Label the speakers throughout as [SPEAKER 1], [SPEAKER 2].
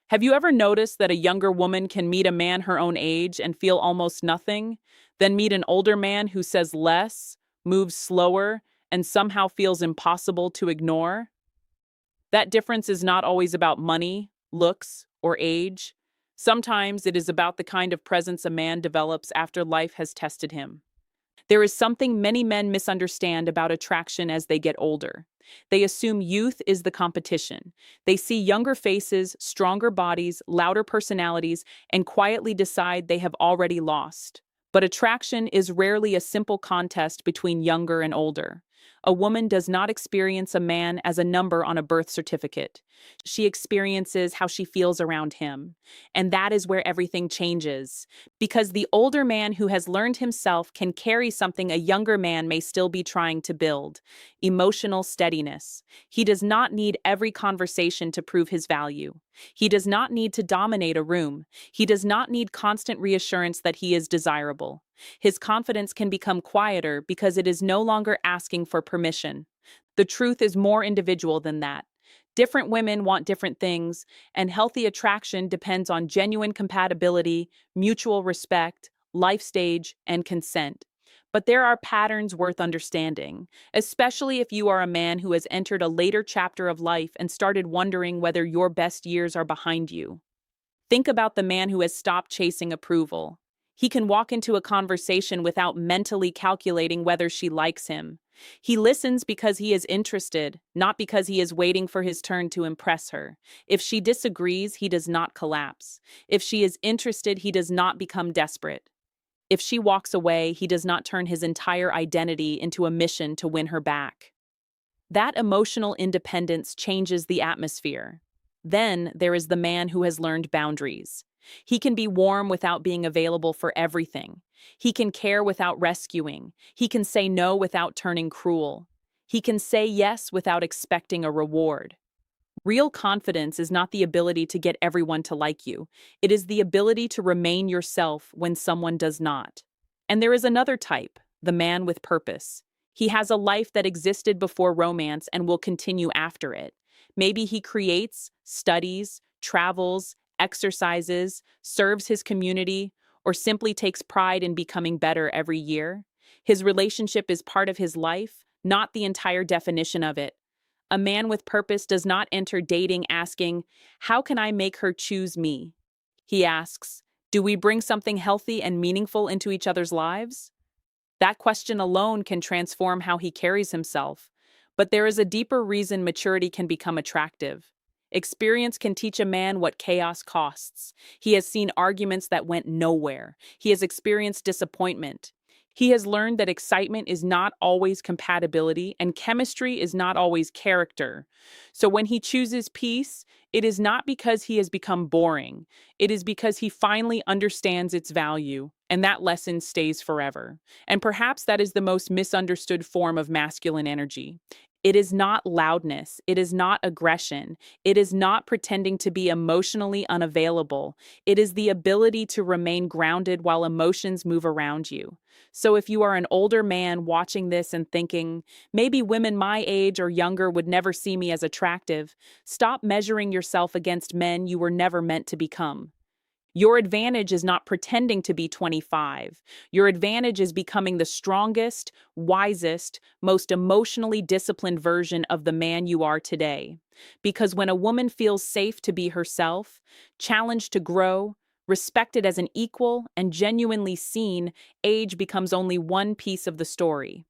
[SPEAKER 1] Have you ever noticed that a younger woman can meet a man her own age and feel almost nothing, then meet an older man who says less, moves slower, and somehow feels impossible to ignore? That difference is not always about money, looks, or age. Sometimes it is about the kind of presence a man develops after life has tested him. There is something many men misunderstand about attraction as they get older. They assume youth is the competition. They see younger faces, stronger bodies, louder personalities, and quietly decide they have already lost. But attraction is rarely a simple contest between younger and older. A woman does not experience a man as a number on a birth certificate. She experiences how she feels around him. And that is where everything changes. Because the older man who has learned himself can carry something a younger man may still be trying to build: emotional steadiness. He does not need every conversation to prove his value. He does not need to dominate a room. He does not need constant reassurance that he is desirable. His confidence can become quieter because it is no longer asking for permission. The truth is more individual than that. Different women want different things, and healthy attraction depends on genuine compatibility, mutual respect, life stage, and consent. But there are patterns worth understanding, especially if you are a man who has entered a later chapter of life and started wondering whether your best years are behind you. Think about the man who has stopped chasing approval. He can walk into a conversation without mentally calculating whether she likes him. He listens because he is interested, not because he is waiting for his turn to impress her. If she disagrees, he does not collapse. If she is interested, he does not become desperate. If she walks away, he does not turn his entire identity into a mission to win her back. That emotional independence changes the atmosphere. Then there is the man who has learned boundaries. He can be warm without being available for everything. He can care without rescuing. He can say no without turning cruel. He can say yes without expecting a reward. Real confidence is not the ability to get everyone to like you. It is the ability to remain yourself when someone does not. And there is another type, the man with purpose. He has a life that existed before romance and will continue after it. Maybe he creates, studies, travels, exercises, serves his community, or simply takes pride in becoming better every year. His relationship is part of his life, not the entire definition of it. A man with purpose does not enter dating asking, "How can I make her choose me?" He asks, "Do we bring something healthy and meaningful into each other's lives?" That question alone can transform how he carries himself. But there is a deeper reason maturity can become attractive. Experience can teach a man what chaos costs. He has seen arguments that went nowhere. He has experienced disappointment. He has learned that excitement is not always compatibility and chemistry is not always character. So when he chooses peace, it is not because he has become boring. It is because he finally understands its value, and that lesson stays forever. And perhaps that is the most misunderstood form of masculine energy. It is not loudness. It is not aggression. It is not pretending to be emotionally unavailable. It is the ability to remain grounded while emotions move around you. So if you are an older man watching this and thinking, maybe women my age or younger would never see me as attractive, stop measuring yourself against men you were never meant to become. Your advantage is not pretending to be 25. Your advantage is becoming the strongest, wisest, most emotionally disciplined version of the man you are today. Because when a woman feels safe to be herself, challenged to grow, respected as an equal, and genuinely seen, age becomes only one piece of the story.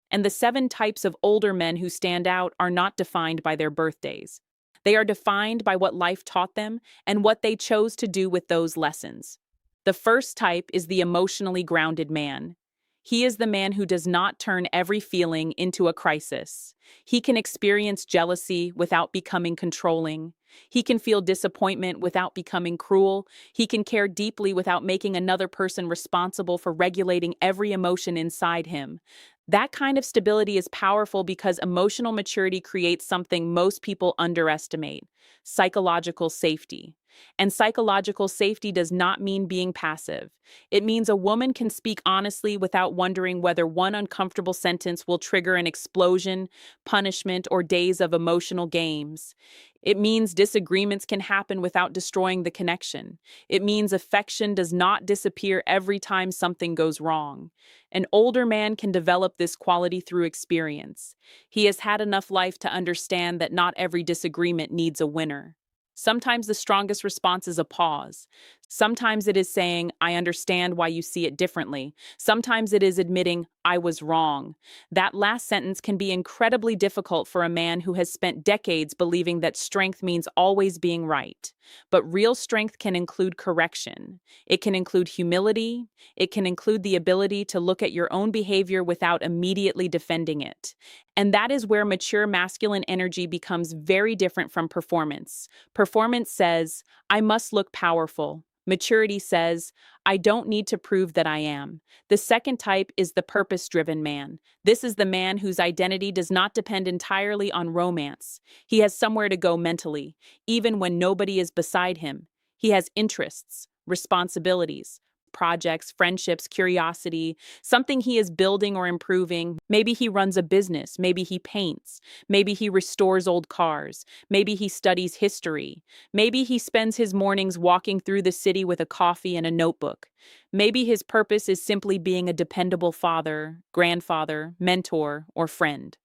[SPEAKER 1] And the 7 types of older men who stand out are not defined by their birthdays. They are defined by what life taught them and what they chose to do with those lessons. The first type is the emotionally grounded man. He is the man who does not turn every feeling into a crisis. He can experience jealousy without becoming controlling. He can feel disappointment without becoming cruel. He can care deeply without making another person responsible for regulating every emotion inside him. That kind of stability is powerful because emotional maturity creates something most people underestimate: psychological safety. And psychological safety does not mean being passive. It means a woman can speak honestly without wondering whether one uncomfortable sentence will trigger an explosion, punishment, or days of emotional games. It means disagreements can happen without destroying the connection. It means affection does not disappear every time something goes wrong. An older man can develop this quality through experience. He has had enough life to understand that not every disagreement needs a winner. Sometimes the strongest response is a pause. Sometimes it is saying, I understand why you see it differently. Sometimes it is admitting, I was wrong. That last sentence can be incredibly difficult for a man who has spent decades believing that strength means always being right. But real strength can include correction. It can include humility. It can include the ability to look at your own behavior without immediately defending it. And that is where mature masculine energy becomes very different from performance. Performance says, I must look powerful. Maturity says, I don't need to prove that I am. The second type is the purpose-driven man. This is the man whose identity does not depend entirely on romance. He has somewhere to go mentally, even when nobody is beside him. He has interests, responsibilities, projects, friendships, curiosity, something he is building or improving. Maybe he runs a business, maybe he paints, maybe he restores old cars, maybe he studies history, maybe he spends his mornings walking through the city with a coffee and a notebook. Maybe his purpose is simply being a dependable father, grandfather, mentor, or friend.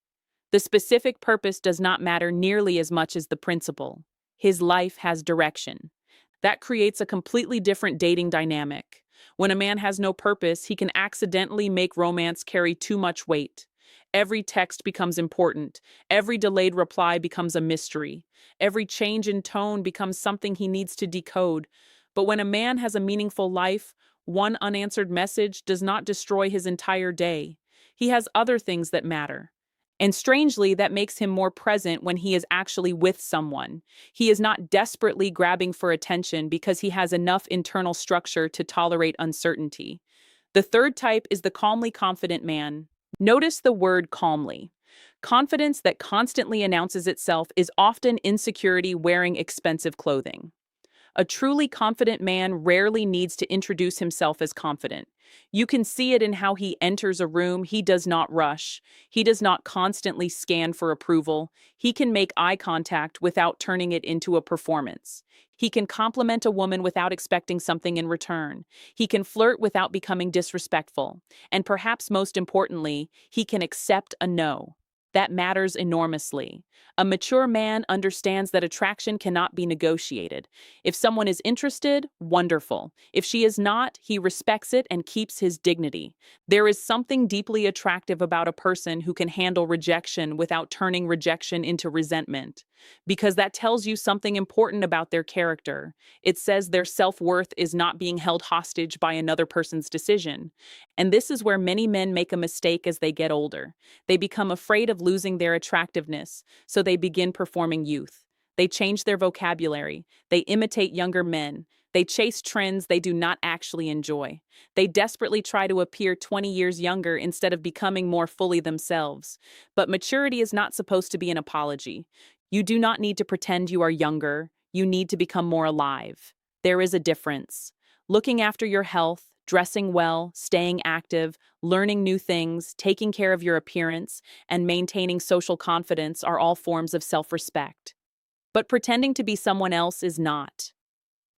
[SPEAKER 1] The specific purpose does not matter nearly as much as the principle. His life has direction. That creates a completely different dating dynamic. When a man has no purpose, he can accidentally make romance carry too much weight. Every text becomes important. Every delayed reply becomes a mystery. Every change in tone becomes something he needs to decode. But when a man has a meaningful life, one unanswered message does not destroy his entire day. He has other things that matter. And strangely, that makes him more present when he is actually with someone. He is not desperately grabbing for attention because he has enough internal structure to tolerate uncertainty. The third type is the calmly confident man. Notice the word calmly. Confidence that constantly announces itself is often insecurity wearing expensive clothing. A truly confident man rarely needs to introduce himself as confident. You can see it in how he enters a room. He does not rush. He does not constantly scan for approval. He can make eye contact without turning it into a performance. He can compliment a woman without expecting something in return. He can flirt without becoming disrespectful. And perhaps most importantly, he can accept a no. That matters enormously. A mature man understands that attraction cannot be negotiated. If someone is interested, wonderful. If she is not, he respects it and keeps his dignity. There is something deeply attractive about a person who can handle rejection without turning rejection into resentment, because that tells you something important about their character. It says their self-worth is not being held hostage by another person's decision. And this is where many men make a mistake as they get older. They become afraid of losing their attractiveness, so they begin performing youth. They change their vocabulary. They imitate younger men. They chase trends they do not actually enjoy. They desperately try to appear 20 years younger instead of becoming more fully themselves. But maturity is not supposed to be an apology. You do not need to pretend you are younger. You need to become more alive. There is a difference. Looking after your health, dressing well, staying active, learning new things, taking care of your appearance, and maintaining social confidence are all forms of self-respect. But pretending to be someone else is not.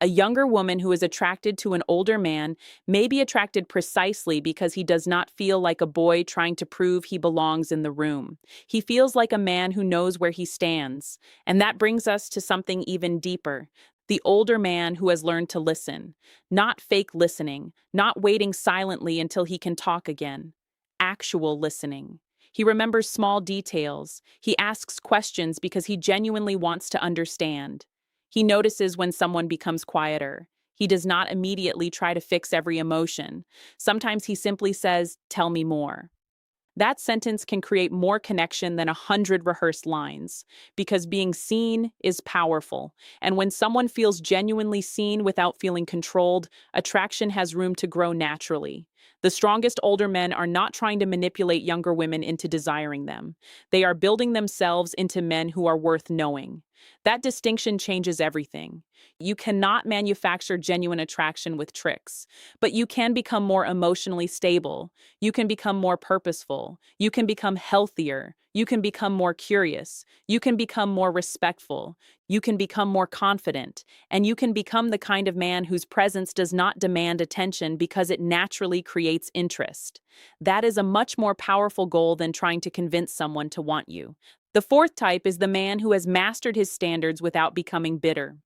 [SPEAKER 1] A younger woman who is attracted to an older man may be attracted precisely because he does not feel like a boy trying to prove he belongs in the room. He feels like a man who knows where he stands. And that brings us to something even deeper. The older man who has learned to listen. Not fake listening, not waiting silently until he can talk again. Actual listening. He remembers small details. He asks questions because he genuinely wants to understand. He notices when someone becomes quieter. He does not immediately try to fix every emotion. Sometimes he simply says, "Tell me more." That sentence can create more connection than 100 rehearsed lines, because being seen is powerful. And when someone feels genuinely seen without feeling controlled, attraction has room to grow naturally. The strongest older men are not trying to manipulate younger women into desiring them. They are building themselves into men who are worth knowing. That distinction changes everything. You cannot manufacture genuine attraction with tricks, but you can become more emotionally stable. You can become more purposeful. You can become healthier. You can become more curious. You can become more respectful. You can become more confident. And you can become the kind of man whose presence does not demand attention because it naturally creates interest. That is a much more powerful goal than trying to convince someone to want you. The fourth type is the man who has mastered his standards without becoming bitter.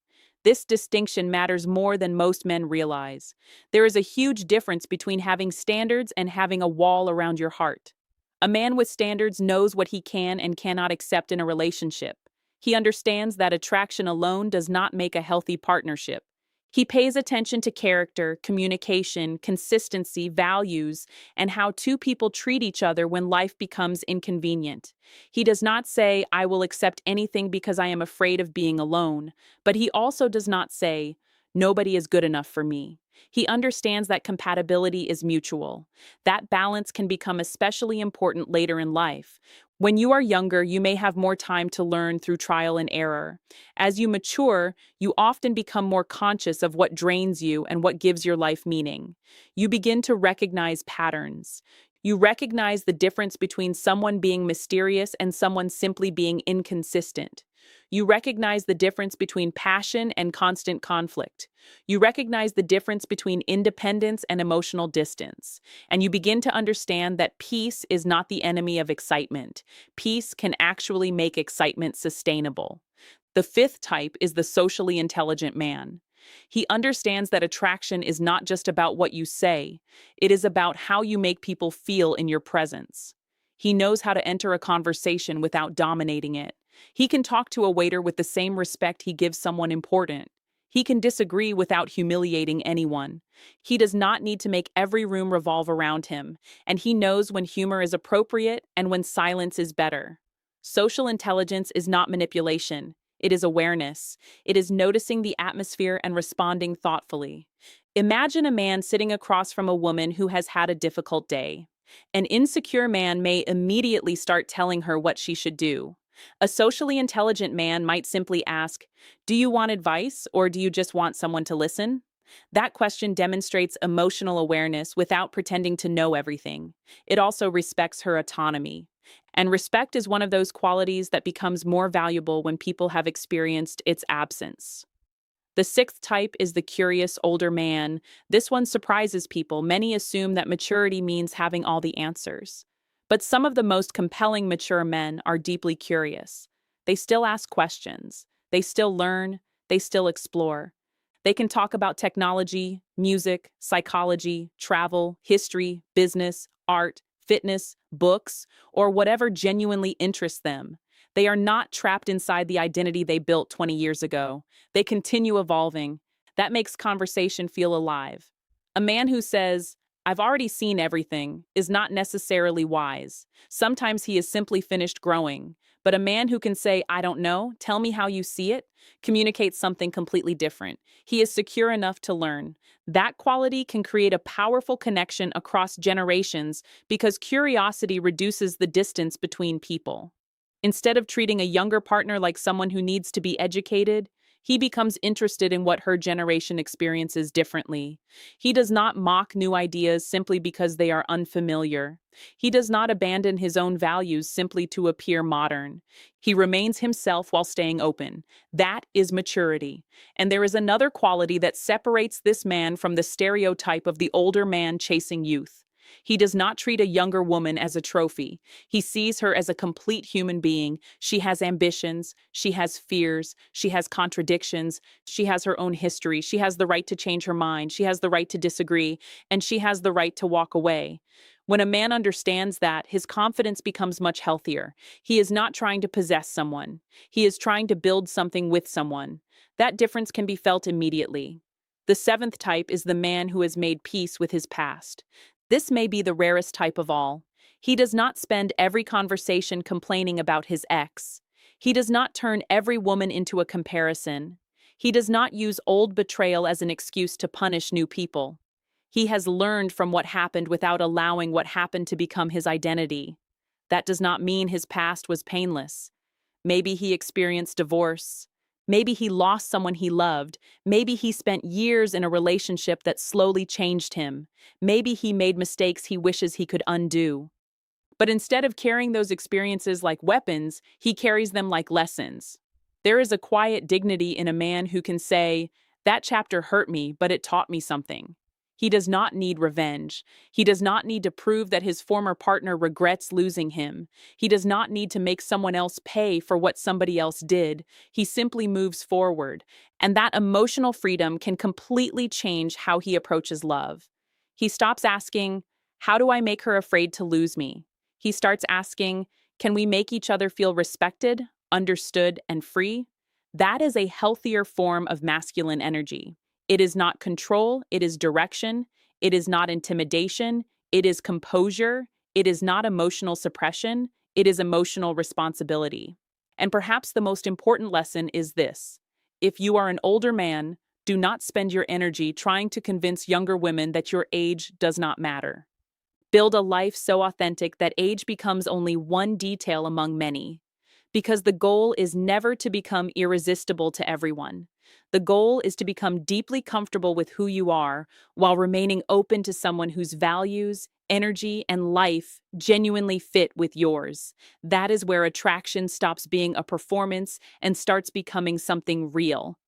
[SPEAKER 1] This distinction matters more than most men realize. There is a huge difference between having standards and having a wall around your heart. A man with standards knows what he can and cannot accept in a relationship. He understands that attraction alone does not make a healthy partnership. He pays attention to character, communication, consistency, values, and how two people treat each other when life becomes inconvenient. He does not say, I will accept anything because I am afraid of being alone, but he also does not say, nobody is good enough for me. He understands that compatibility is mutual. That balance can become especially important later in life. When you are younger, you may have more time to learn through trial and error. As you mature, you often become more conscious of what drains you and what gives your life meaning. You begin to recognize patterns. You recognize the difference between someone being mysterious and someone simply being inconsistent. You recognize the difference between passion and constant conflict. You recognize the difference between independence and emotional distance. And you begin to understand that peace is not the enemy of excitement. Peace can actually make excitement sustainable. The fifth type is the socially intelligent man. He understands that attraction is not just about what you say, it is about how you make people feel in your presence. He knows how to enter a conversation without dominating it. He can talk to a waiter with the same respect he gives someone important. He can disagree without humiliating anyone. He does not need to make every room revolve around him, and he knows when humor is appropriate and when silence is better. Social intelligence is not manipulation. It is awareness. It is noticing the atmosphere and responding thoughtfully. Imagine a man sitting across from a woman who has had a difficult day. An insecure man may immediately start telling her what she should do. A socially intelligent man might simply ask, do you want advice or do you just want someone to listen? That question demonstrates emotional awareness without pretending to know everything. It also respects her autonomy. And respect is one of those qualities that becomes more valuable when people have experienced its absence. The sixth type is the curious older man. This one surprises people. Many assume that maturity means having all the answers. But some of the most compelling mature men are deeply curious. They still ask questions. They still learn. They still explore. They can talk about technology, music, psychology, travel, history, business, art, fitness, books, or whatever genuinely interests them. They are not trapped inside the identity they built 20 years ago. They continue evolving. That makes conversation feel alive. A man who says, I've already seen everything, is not necessarily wise. Sometimes he is simply finished growing. But a man who can say, I don't know, tell me how you see it, communicates something completely different. He is secure enough to learn. That quality can create a powerful connection across generations because curiosity reduces the distance between people. Instead of treating a younger partner like someone who needs to be educated, he becomes interested in what her generation experiences differently. He does not mock new ideas simply because they are unfamiliar. He does not abandon his own values simply to appear modern. He remains himself while staying open. That is maturity. And there is another quality that separates this man from the stereotype of the older man chasing youth. He does not treat a younger woman as a trophy. He sees her as a complete human being. She has ambitions, she has fears, she has contradictions, she has her own history, she has the right to change her mind, she has the right to disagree, and she has the right to walk away. When a man understands that, his confidence becomes much healthier. He is not trying to possess someone. He is trying to build something with someone. That difference can be felt immediately. The seventh type is the man who has made peace with his past. This may be the rarest type of all. He does not spend every conversation complaining about his ex. He does not turn every woman into a comparison. He does not use old betrayal as an excuse to punish new people. He has learned from what happened without allowing what happened to become his identity. That does not mean his past was painless. Maybe he experienced divorce. Maybe he lost someone he loved. Maybe he spent years in a relationship that slowly changed him. Maybe he made mistakes he wishes he could undo. But instead of carrying those experiences like weapons, he carries them like lessons. There is a quiet dignity in a man who can say, "That chapter hurt me, but it taught me something." He does not need revenge. He does not need to prove that his former partner regrets losing him. He does not need to make someone else pay for what somebody else did. He simply moves forward. And that emotional freedom can completely change how he approaches love. He stops asking, "How do I make her afraid to lose me?" He starts asking, "Can we make each other feel respected, understood, and free?" That is a healthier form of masculine energy. It is not control, it is direction. It is not intimidation, it is composure. It is not emotional suppression, it is emotional responsibility. And perhaps the most important lesson is this: if you are an older man, do not spend your energy trying to convince younger women that your age does not matter. Build a life so authentic that age becomes only one detail among many. Because the goal is never to become irresistible to everyone. The goal is to become deeply comfortable with who you are while remaining open to someone whose values, energy, and life genuinely fit with yours. That is where attraction stops being a performance and starts becoming something real.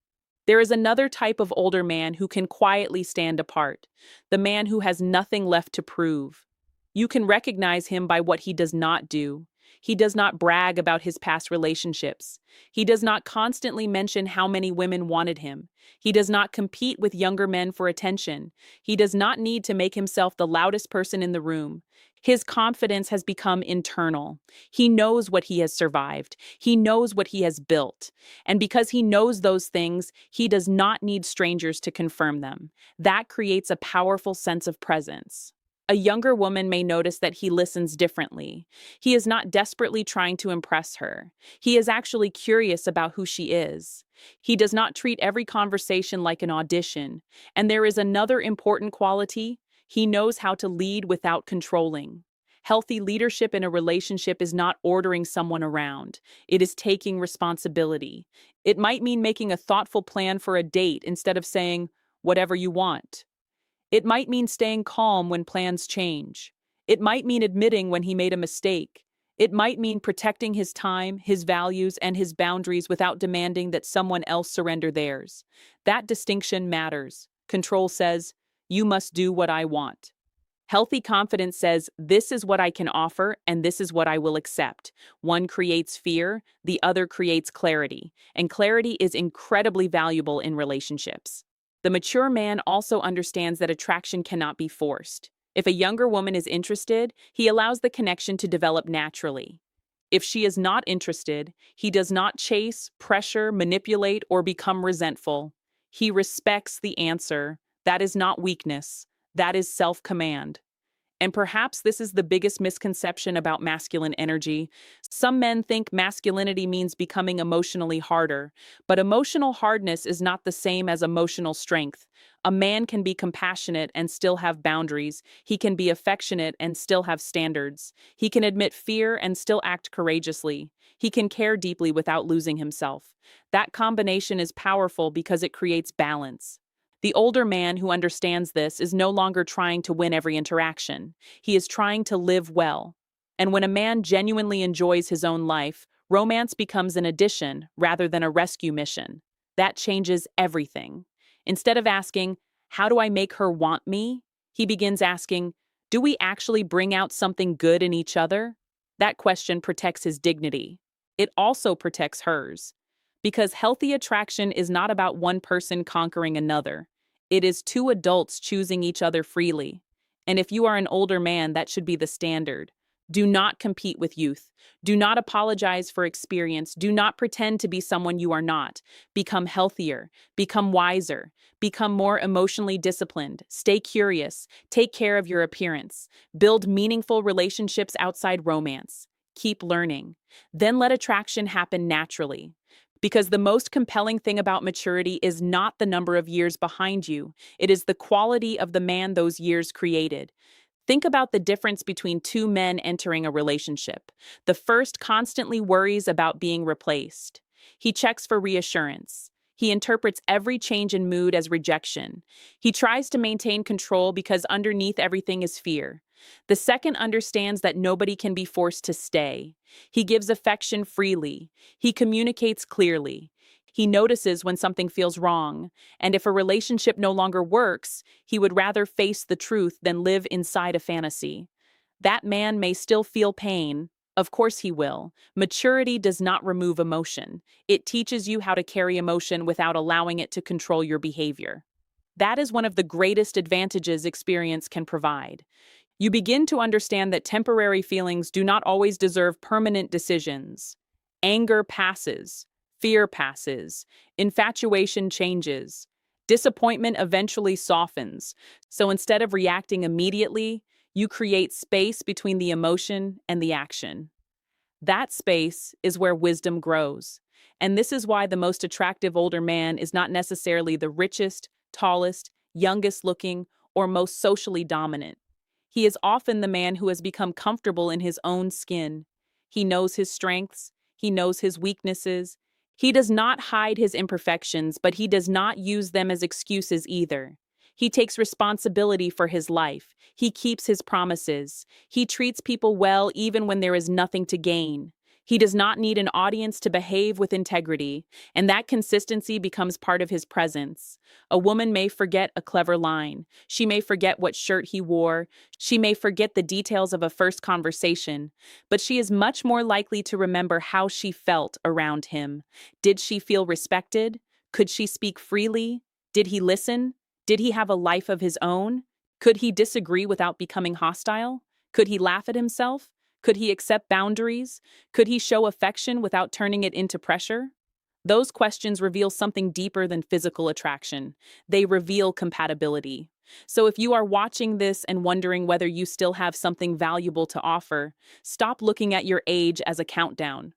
[SPEAKER 1] There is another type of older man who can quietly stand apart, the man who has nothing left to prove. You can recognize him by what he does not do. He does not brag about his past relationships. He does not constantly mention how many women wanted him. He does not compete with younger men for attention. He does not need to make himself the loudest person in the room. His confidence has become internal. He knows what he has survived. He knows what he has built. And because he knows those things, he does not need strangers to confirm them. That creates a powerful sense of presence. A younger woman may notice that he listens differently. He is not desperately trying to impress her. He is actually curious about who she is. He does not treat every conversation like an audition. And there is another important quality: he knows how to lead without controlling. Healthy leadership in a relationship is not ordering someone around. It is taking responsibility. It might mean making a thoughtful plan for a date instead of saying, "Whatever you want." It might mean staying calm when plans change. It might mean admitting when he made a mistake. It might mean protecting his time, his values, and his boundaries without demanding that someone else surrender theirs. That distinction matters. Control says, "You must do what I want." Healthy confidence says, "This is what I can offer, and this is what I will accept." One creates fear, the other creates clarity, and clarity is incredibly valuable in relationships. The mature man also understands that attraction cannot be forced. If a younger woman is interested, he allows the connection to develop naturally. If she is not interested, he does not chase, pressure, manipulate, or become resentful. He respects the answer. That is not weakness. That is self-command. And perhaps this is the biggest misconception about masculine energy. Some men think masculinity means becoming emotionally harder, but emotional hardness is not the same as emotional strength. A man can be compassionate and still have boundaries. He can be affectionate and still have standards. He can admit fear and still act courageously. He can care deeply without losing himself. That combination is powerful because it creates balance. The older man who understands this is no longer trying to win every interaction. He is trying to live well. And when a man genuinely enjoys his own life, romance becomes an addition rather than a rescue mission. That changes everything. Instead of asking, "How do I make her want me?" he begins asking, "Do we actually bring out something good in each other?" That question protects his dignity. It also protects hers. Because healthy attraction is not about one person conquering another. It is two adults choosing each other freely. And if you are an older man, that should be the standard. Do not compete with youth. Do not apologize for experience. Do not pretend to be someone you are not. Become healthier. Become wiser. Become more emotionally disciplined. Stay curious. Take care of your appearance. Build meaningful relationships outside romance. Keep learning. Then let attraction happen naturally. Because the most compelling thing about maturity is not the number of years behind you, it is the quality of the man those years created. Think about the difference between two men entering a relationship. The first constantly worries about being replaced. He checks for reassurance. He interprets every change in mood as rejection. He tries to maintain control because underneath everything is fear. The second understands that nobody can be forced to stay. He gives affection freely. He communicates clearly. He notices when something feels wrong, and if a relationship no longer works, he would rather face the truth than live inside a fantasy. That man may still feel pain. Of course he will. Maturity does not remove emotion. It teaches you how to carry emotion without allowing it to control your behavior. That is one of the greatest advantages experience can provide. You begin to understand that temporary feelings do not always deserve permanent decisions. Anger passes, fear passes, infatuation changes, disappointment eventually softens. So instead of reacting immediately, you create space between the emotion and the action. That space is where wisdom grows. And this is why the most attractive older man is not necessarily the richest, tallest, youngest looking, or most socially dominant. He is often the man who has become comfortable in his own skin. He knows his strengths, he knows his weaknesses. He does not hide his imperfections, but he does not use them as excuses either. He takes responsibility for his life. He keeps his promises. He treats people well even when there is nothing to gain. He does not need an audience to behave with integrity, and that consistency becomes part of his presence. A woman may forget a clever line. She may forget what shirt he wore. She may forget the details of a first conversation, but she is much more likely to remember how she felt around him. Did she feel respected? Could she speak freely? Did he listen? Did he have a life of his own? Could he disagree without becoming hostile? Could he laugh at himself? Could he accept boundaries? Could he show affection without turning it into pressure? Those questions reveal something deeper than physical attraction. They reveal compatibility. So if you are watching this and wondering whether you still have something valuable to offer, stop looking at your age as a countdown.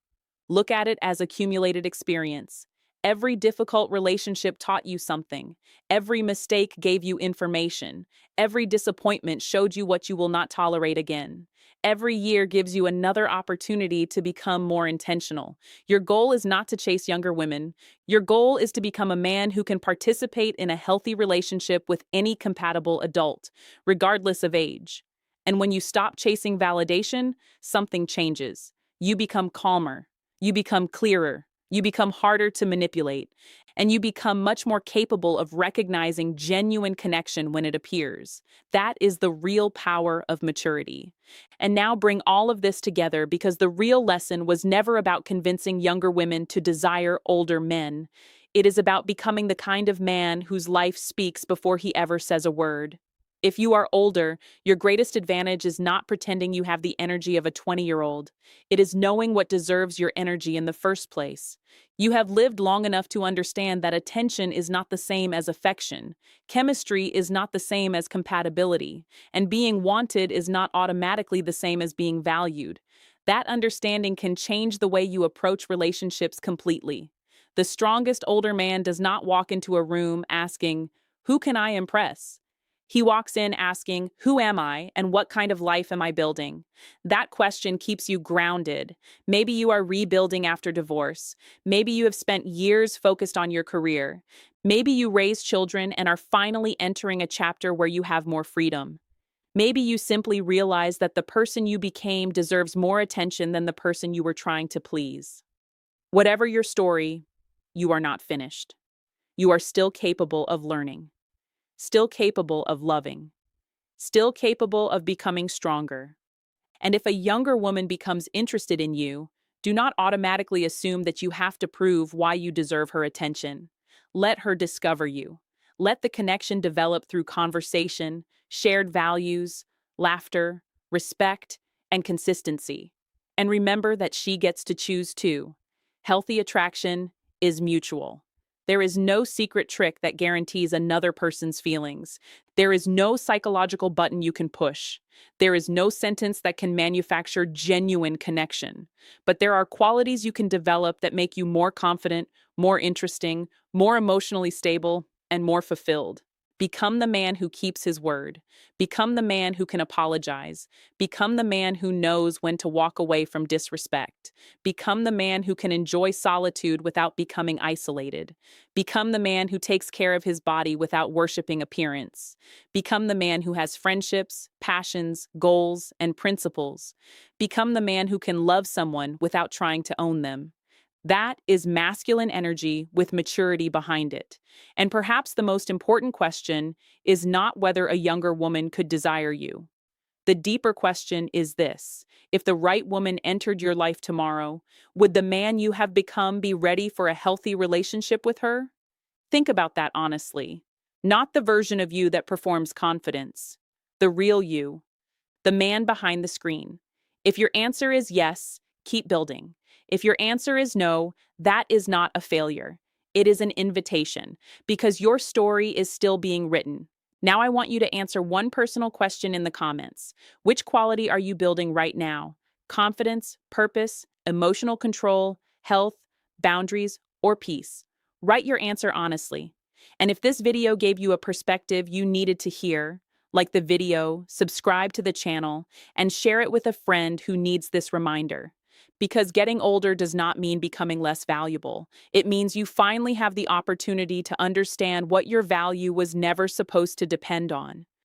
[SPEAKER 1] Look at it as accumulated experience. Every difficult relationship taught you something. Every mistake gave you information. Every disappointment showed you what you will not tolerate again. Every year gives you another opportunity to become more intentional. Your goal is not to chase younger women. Your goal is to become a man who can participate in a healthy relationship with any compatible adult, regardless of age. And when you stop chasing validation, something changes. You become calmer. You become clearer. You become harder to manipulate, and you become much more capable of recognizing genuine connection when it appears. That is the real power of maturity. And now bring all of this together because the real lesson was never about convincing younger women to desire older men. It is about becoming the kind of man whose life speaks before he ever says a word. If you are older, your greatest advantage is not pretending you have the energy of a 20-year-old. It is knowing what deserves your energy in the first place. You have lived long enough to understand that attention is not the same as affection, chemistry is not the same as compatibility, and being wanted is not automatically the same as being valued. That understanding can change the way you approach relationships completely. The strongest older man does not walk into a room asking, "Who can I impress?" He walks in asking, "Who am I and what kind of life am I building?" That question keeps you grounded. Maybe you are rebuilding after divorce. Maybe you have spent years focused on your career. Maybe you raise children and are finally entering a chapter where you have more freedom. Maybe you simply realize that the person you became deserves more attention than the person you were trying to please. Whatever your story, you are not finished. You are still capable of learning, still capable of loving, still capable of becoming stronger. And if a younger woman becomes interested in you, do not automatically assume that you have to prove why you deserve her attention. Let her discover you. Let the connection develop through conversation, shared values, laughter, respect, and consistency. And remember that she gets to choose too. Healthy attraction is mutual. There is no secret trick that guarantees another person's feelings. There is no psychological button you can push. There is no sentence that can manufacture genuine connection. But there are qualities you can develop that make you more confident, more interesting, more emotionally stable, and more fulfilled. Become the man who keeps his word. Become the man who can apologize. Become the man who knows when to walk away from disrespect. Become the man who can enjoy solitude without becoming isolated. Become the man who takes care of his body without worshiping appearance. Become the man who has friendships, passions, goals, and principles. Become the man who can love someone without trying to own them. That is masculine energy with maturity behind it. And perhaps the most important question is not whether a younger woman could desire you. The deeper question is this: if the right woman entered your life tomorrow, would the man you have become be ready for a healthy relationship with her? Think about that honestly. Not the version of you that performs confidence, the real you, the man behind the screen. If your answer is yes, keep building. If your answer is no, that is not a failure. It is an invitation, because your story is still being written. Now I want you to answer one personal question in the comments. Which quality are you building right now? Confidence, purpose, emotional control, health, boundaries, or peace? Write your answer honestly. And if this video gave you a perspective you needed to hear, like the video, subscribe to the channel, and share it with a friend who needs this reminder. Because getting older does not mean becoming less valuable. It means you finally have the opportunity to understand what your value was never supposed to depend on.